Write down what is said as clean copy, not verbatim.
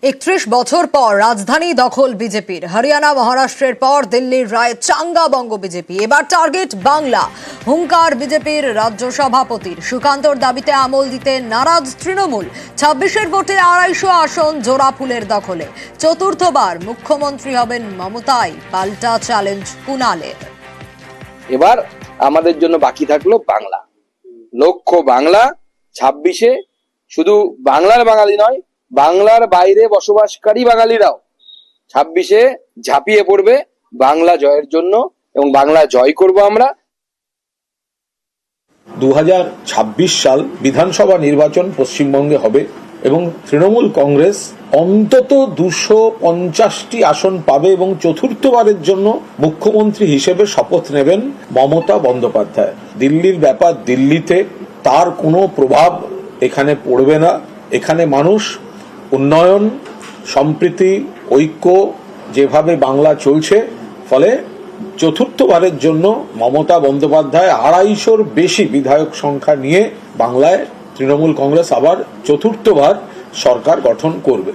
31 বছর পর রাজধানী দখল বিজেপির। হরিয়ানা মহারাষ্ট্রের পর দিল্লির রায় চাঙ্গা বঙ্গ বিজেপি। এবার টার্গেট বাংলা। হুঙ্কার বিজেপির রাজ্য সভাপতির। সুকান্তর দাবিতে আমল দিতে নারাজ তৃণমূল। 26-এর ভোটে 250 আসন জোড়া ফুলের দখলে। চতুর্থবার মুখ্যমন্ত্রী হবেন মমতাই, পাল্টা চ্যালেঞ্জ কুণালের। এবার আমাদের জন্য বাকি থাকলো বাংলা। লক্ষ্য বাংলা। 26-এ শুধু বাংলার বাঙালি নয়, বাংলার বাইরে বসবাসকারী বাঙালিরাও 26-এ ঝাঁপিয়ে পড়বে বাংলা জয়ের জন্য, এবং বাংলা জয় করব আমরা। 2026 সাল বিধানসভা নির্বাচন পশ্চিমবঙ্গে হবে এবং তৃণমূল কংগ্রেস অন্তত 250টি আসন পাবে এবং চতুর্থবারের জন্য মুখ্যমন্ত্রী হিসেবে শপথ নেবেন মমতা বন্দ্যোপাধ্যায়। দিল্লির ব্যাপার দিল্লিতে, তার কোনো প্রভাব এখানে পড়বে না। এখানে মানুষ উন্নয়ন, সম্প্রীতি, ঐক্য যেভাবে বাংলা চলছে, ফলে চতুর্থবারের জন্য মমতা বন্দ্যোপাধ্যায় 250-র বেশি বিধায়ক সংখ্যা নিয়ে বাংলায় তৃণমূল কংগ্রেস আবার চতুর্থবার সরকার গঠন করবে।